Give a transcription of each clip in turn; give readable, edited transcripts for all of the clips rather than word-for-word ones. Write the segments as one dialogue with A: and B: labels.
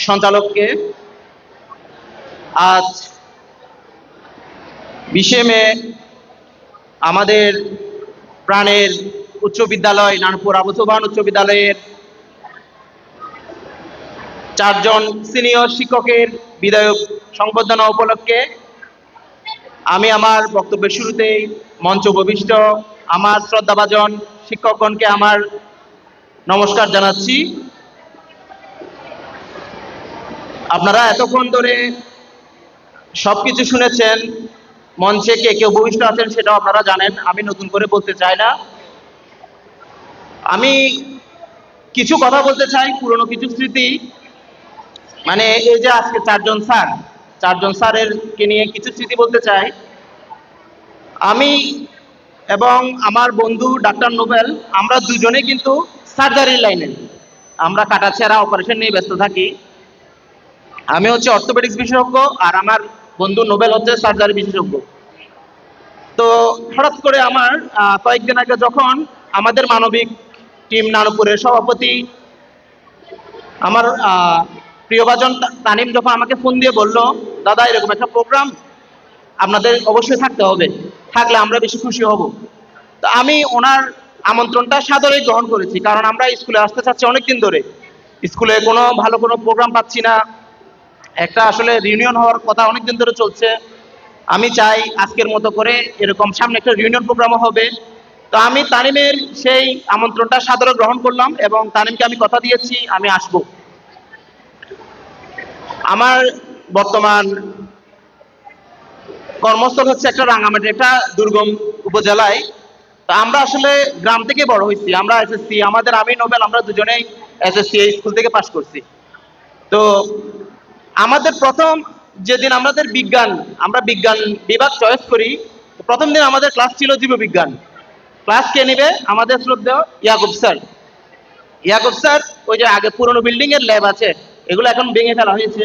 A: সঞ্চালককে। আজ 20 মে আমাদের প্রাণের উচ্চ বিদ্যালয় নানুপুর আবু সুবহান উচ্চ বিদ্যালয়ের 4 জন সিনিয়র শিক্ষকের বিদায় সংবর্ধনা উপলক্ষে আমি আমার বক্তব্যের শুরুতেই মঞ্চ উপবিষ্ট আমার শ্রদ্ধাভাজন শিক্ষকগণকে আমার নমস্কার জানাচ্ছি। আপনারা এতক্ষণ ধরে সবকিছু শুনেছেন, মঞ্চে কে কে উপবিষ্ট আছেন সেটাও আপনারা জানেন, আমি নতুন করে বলতে চাই না। আমি কিছু কথা বলতে চাই, পুরনো কিছু স্মৃতি, মানে এই যে আজকে 4 জন স্যারেরকে নিয়ে কিছু স্মৃতি বলতে চাই। আমি এবং আমার বন্ধু ডাক্তার নোবেল, আমরা দুজনেই কিন্তু সার্জারি লাইনে, আমরা কাটাছেঁড়া অপারেশন নিয়ে ব্যস্ত থাকি। আমি হচ্ছে অর্থোপেডিক্স বিশেষজ্ঞ আর আমার বন্ধু নোবেল হচ্ছে সার্জারি বিশেষজ্ঞ। তো হঠাৎ করে আমার কয়েকদিন আগে যখন আমাদের মানবিক টিম নানুপুরের সভাপতি আমার প্রিয়ভাজন তানিম যখন আমাকে ফোন দিয়ে বলল, দাদা এরকম একটা প্রোগ্রাম আপনাদের অবশ্যই থাকতে হবে, থাকলে আমরা বেশি খুশি হব। তো আমি ওনার আমন্ত্রণটা সাদরে গ্রহণ করেছি, কারণ আমরা স্কুলে আসতে চাচ্ছি অনেকদিন ধরে, স্কুলে ভালো কোনো প্রোগ্রাম পাচ্ছি না, একটা আসলে রিউনিয়ন হওয়ার কথা অনেকদিন ধরে চলছে। আমি চাই আজকের মতো করে এরকম সামনে একটা রিউনিয়ন প্রোগ্রামও হবে। তো আমি তানিমের সেই আমন্ত্রণটা সাদরে গ্রহণ করলাম এবং তানিমকে আমি কথা দিয়েছি আমি আসব। আমার বর্তমান কর্মস্থল হচ্ছে একটা রাঙামাটি, একটা দুর্গম উপজেলায়। তো আমরা আসলে গ্রাম থেকে বড় হয়েছি, আমরা এসএসসি, আমাদের আমি নোবেল আমরা দুজনেই এসএসসি স্কুল থেকে পাশ করছি। তো আমাদের প্রথম যেদিন আমাদের আমরা বিজ্ঞান বিভাগ চয়েস করি, প্রথম দিন আমাদের ক্লাস ছিল জীববিজ্ঞান। ক্লাস কে নিবে? আমাদের শ্রদ্ধেয় ইয়াকুব স্যার। ওই যে আগে পুরনো বিল্ডিং এর ল্যাব আছে, এগুলো এখন ভেঙে ফেলা হয়েছে।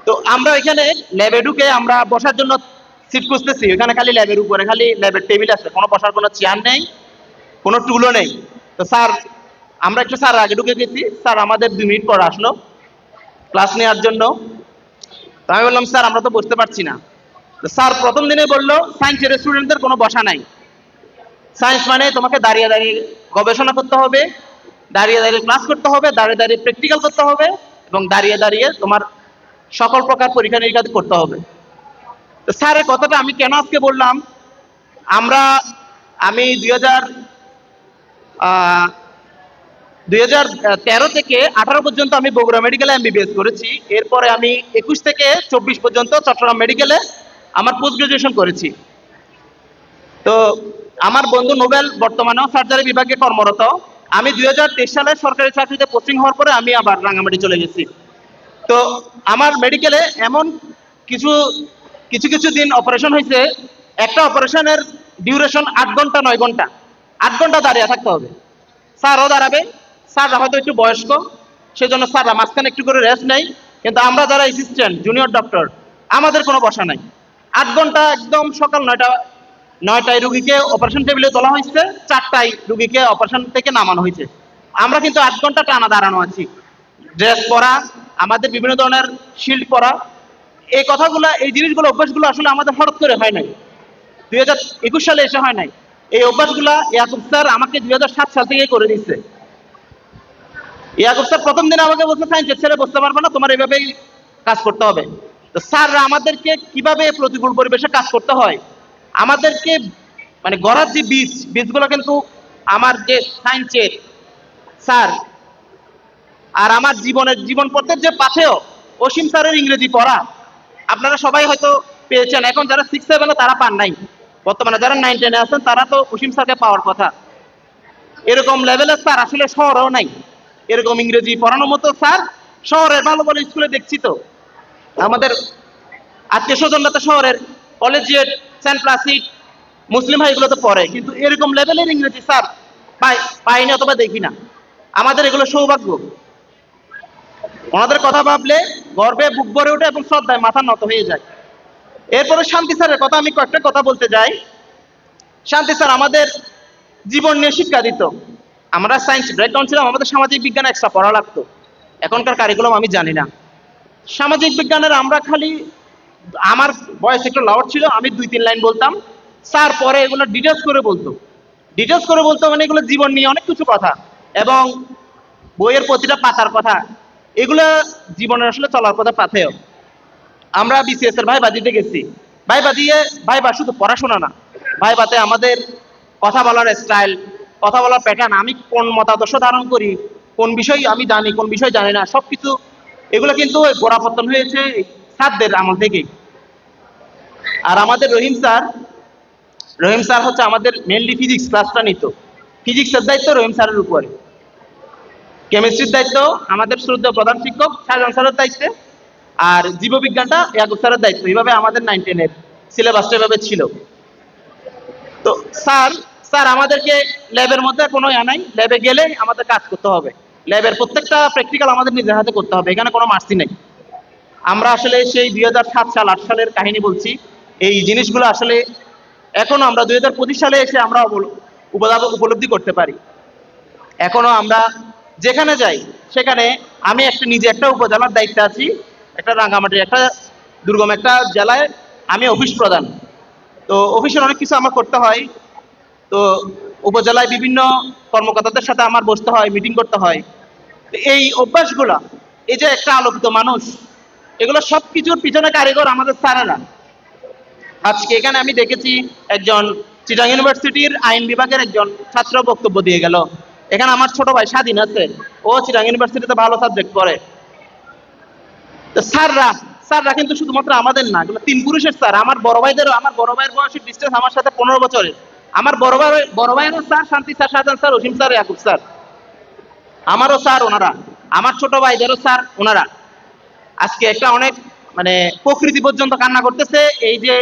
A: তো আমরা ওইখানে ল্যাবে ঢুকে আমরা বসার জন্য সিট খুঁজতেছি, ওইখানে খালি ল্যাবের উপরে খালি ল্যাবের টেবিল আছে, কোনো বসার কোনো চেয়ার নেই, কোনো টুলও নেই। তো স্যার, আমরা একটু স্যার আগে ঢুকে গেছি, স্যার আমাদের 2 মিনিট পর আসলো ক্লাস নেওয়ার জন্য। তো আমি বললাম, স্যার আমরা তো বুঝতে পারছি না। তো স্যার প্রথম দিনে বললো, সায়েন্সের স্টুডেন্টদের কোনো বসা নাই, সায়েন্স মানে তোমাকে দাঁড়িয়ে দাঁড়িয়ে গবেষণা করতে হবে, দাঁড়িয়ে দাঁড়িয়ে ক্লাস করতে হবে, দাঁড়িয়ে দাঁড়িয়ে প্র্যাকটিক্যাল করতে হবে এবং দাঁড়িয়ে দাঁড়িয়ে তোমার সকল প্রকার পরীক্ষা নিরীক্ষা করতে হবে। তো স্যারের কথাটা আমি কেন আজকে বললাম, আমি 2013 থেকে 18 পর্যন্ত আমি বগুড়া মেডিকেলে এমবিবিএস করেছি। এরপরে আমি 21 থেকে 24 পর্যন্ত চট্টগ্রাম মেডিকেলে আমার পোস্ট গ্রাজুয়েশন করেছি। তো আমার বন্ধু নোবেল বর্তমানেও সার্জারি বিভাগে কর্মরত। আমি 2023 সালে সরকারি চাকরিতে পোস্টিং হওয়ার পরে আমি আবার রাঙামাটি চলে গেছি। তো আমার মেডিকেলে এমন কিছু দিন অপারেশন হয়েছে, একটা অপারেশনের ডিউরেশন 8 ঘন্টা 9 ঘন্টা, 8 ঘন্টা দাঁড়িয়ে থাকতে হবে। স্যারও দাঁড়াবে, স্যাররা হয়তো একটু বয়স্ক, সেজন্য স্যাররা মাঝখানে একটু করে রেস্ট নেই, কিন্তু আমরা যারা অ্যাসিস্ট্যান্ট জুনিয়র ডক্টর আমাদের কোনো বসা নাই। 8 ঘন্টা একদম সকাল 9টায় রুগীকে অপারেশন টেবিলে তোলা হয়েছে, 4টায় রুগীকে অপারেশন থেকে নামানো হয়েছে। আমরা কিন্তু 8 ঘন্টা টানা দাঁড়ানো আছি, ড্রেস পরা, আমাদের বিভিন্ন ধরনের শিল্ড পরা। এই জিনিসগুলো অভ্যাসগুলো আসলে আমাদের হঠাৎ করে হয় নাই, 2021 সালে এসে হয় নাই। এই অভ্যাসগুলা ইয়াকুব স্যার আমাকে 2007 সাল থেকে করে দিচ্ছে। ইয়াকুব স্যার প্রথম দিন আমাকে বলছে, সায়েন্সের ছেড়ে বসতে পারবে না, তোমার এভাবেই কাজ করতে হবে। তো স্যাররা আমাদেরকে কিভাবে প্রতিকূল পরিবেশে কাজ করতে হয়, আমাদেরকে মানে গড়ার যে বীজগুলো কিন্তু আমার যে সায়েন্সের স্যার আর আমার জীবন পথের যে পাথেয় অসীম স্যারের ইংরেজি পড়া আপনারা সবাই হয়তো পেয়েছেন। এখন যারা 6-7 তারা পান নাই, বর্তমানে যারা 9-10 আছেন তারা তো অসীম স্যারকে পাওয়ার কথা। এরকম লেভেলের স্যার আসলে শহরেও নাই, এরকম ইংরেজি পড়ানোর মতো স্যার শহরের ভালো ভালো স্কুলে দেখছি। তো আমাদের আত্মীয় স্বজনরা তো শহরের collegiate, Saint placid, Muslim high এগুলো তো পড়ে, কিন্তু এরকম লেভেলের ইংরেজি স্যার পাইনি অথবা দেখি না। আমাদের এগুলো সৌভাগ্য। ওনাদের কথা ভাবলে গর্বে বুক ভরে ওঠে এবং শ্রদ্ধায় মাথা নত হয়ে যায়। এরপরে শান্তি স্যারের কথা আমি কয়েকটা কথা বলতে যাই। শান্তি স্যার আমাদের জীবন নিয়ে শিক্ষা দিত। আমরা সায়েন্স ব্যাকগ্রাউন্ড ছিলাম, আমাদের সামাজিক বিজ্ঞান এক্সট্রা পড়া লাগতো, এখনকার কারিকুলাম আমি জানি না। সামাজিক বিজ্ঞানের আমরা খালি, আমার বয়স একটু লাউড ছিল, আমি 2-3 লাইন বলতাম, স্যার পরে এগুলো ডিটেলস করে বলতো, মানে এগুলো জীবন নিয়ে অনেক কিছু কথা, এবং বইয়ের প্রতিটা পাতার কথা, এগুলো জীবনের আসলে চলার কথা পাথেয়। আমরা বিসিএস এর ভাইবা দিতে গেছি, ভাইবা দিয়ে, ভাইবা শুধু পড়াশোনা না, ভাইবাতে আমাদের কথা বলার স্টাইল, কথা বলার প্যাটার্ন, আমি কোন মতাদর্শ ধারণ করি, কোন বিষয় আমি জানি, কোন বিষয় জানি না, সবকিছু এগুলো কিন্তু গোড়াপত্তন হয়েছে স্যারদের আমল থেকেই। আর আমাদের রহিম স্যার হচ্ছে আমাদের মেনলি ফিজিক্স ক্লাসটা নিত, ফিজিক্সের দায়িত্ব রহিম স্যারের উপরে, কেমিস্ট্রির দায়িত্ব আমাদের শ্রদ্ধেয় প্রধান শিক্ষক শাহজাহান স্যারের দায়িত্বে, আর জীববিজ্ঞানটা ইয়াকুব স্যারের দায়িত্ব। এইভাবে আমাদের 9-10 সিলেবাসটা এভাবে ছিল। তো স্যার আমাদেরকে ল্যাবের মধ্যে কোনো নাই, ল্যাবে গেলে আমাদের কাজ করতে হবে, ল্যাবের প্রত্যেকটা প্র্যাকটিক্যাল আমাদের নিজের হাতে করতে হবে, এখানে কোনো মার্সি নেই। আমরা আসলে সেই 2007 সাল 8 সালের কাহিনী বলছি, এই জিনিসগুলো আসলে এখনো আমরা 2025 সালে এসে আমরা উপলব্ধি করতে পারি। এখনো আমরা যেখানে যাই সেখানে, আমি নিজে একটা উপজেলার দায়িত্বে আছি, একটা রাঙ্গামাটির একটা দুর্গম একটা জেলায় আমি অফিস প্রধান। তো অফিসের অনেক কিছু আমার করতে হয়, তো উপজেলায় বিভিন্ন কর্মকর্তাদের সাথে আমার বসতে হয়, মিটিং করতে হয়। এই অভ্যাসগুলা, এই যে একটা আলোকিত মানুষ, এগুলো সবকিছুর পিছনে কারিগর আমাদের স্যারেরা। আজকে এখানে আমি দেখেছি একজন চিটাং ইউনিভার্সিটির আইন বিভাগের একজন ছাত্র বক্তব্য দিয়ে গেল, এখানে আমার ছোট ভাই স্বাধীন আছে, ও চিটাং ইউনিভার্সিটিতে ভালো সাবজেক্ট পড়ে। তো স্যাররা কিন্তু শুধুমাত্র আমাদের না, এগুলো 3 পুরুষের স্যার। আমার বড় ভাইয়ের বয়সের ডিস্টেন্স আমার সাথে 15 বছরের। আমার বড় ভাইয়েরও স্যার শান্তি স্যার, শাহজাহান স্যার, অসীম স্যার, ইয়াকুব স্যার, আমারও স্যার ওনারা, আমার ছোট ভাইদেরও স্যার ওনারা। আজকে একটা অনেক মানে প্রকৃতি পর্যন্ত কান্না করতেছে এই যে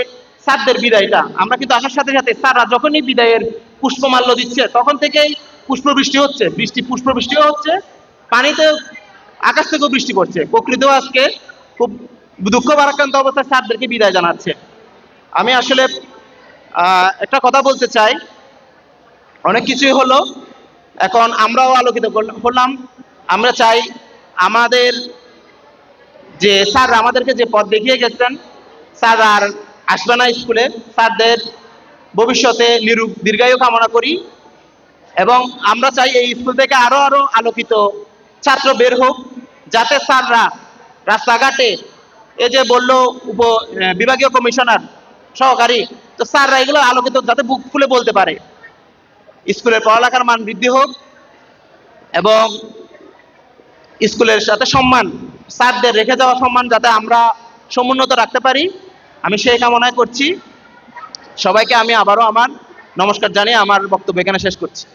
A: স্যারদের বিদায়টা। আমরা কিন্তু আসার সাথে সাথে স্যাররা যখনই বিদায়ের পুষ্পমাল্য দিচ্ছে তখন থেকেই পুষ্পবৃষ্টি হচ্ছে, পুষ্পবৃষ্টিও হচ্ছে, পানিতে আকাশ থেকেও বৃষ্টি পড়ছে, প্রকৃতিও আজকে খুব দুঃখ ভারাক্রান্ত অবস্থায় স্যারদেরকে বিদায় জানাচ্ছে। আমি আসলে একটা কথা বলতে চাই, অনেক কিছুই হলো, এখন আমরাও আলোকিত হলাম। আমরা চাই আমাদের যে স্যার আমাদেরকে যে পথ দেখিয়ে গেছেন, স্যার আর আসবে না স্কুলে, স্যারদের ভবিষ্যতে দীর্ঘায়ু কামনা করি, এবং আমরা চাই এই স্কুল থেকে আরো আলোকিত ছাত্র বের হোক, যাতে স্যাররা রাস্তাঘাটে, এই যে বললো বিভাগীয় কমিশনার সহকারী, তো স্যাররা এগুলো আলোকিত যাতে বুক খুলে বলতে পারে, স্কুলের পড়ালেখার মান বৃদ্ধি হোক, এবং স্কুলের সাথে সম্মান, স্যারদের রেখে যাওয়া সম্মান যাতে আমরা সমুন্নত রাখতে পারি, আমি সেই কামনা করছি। সবাইকে আমি আবারও আমার নমস্কার জানিয়ে আমার বক্তব্য এখানে শেষ করছি।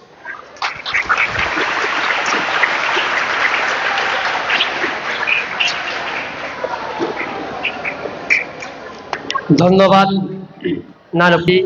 B: ধন্যবাদ নারফি।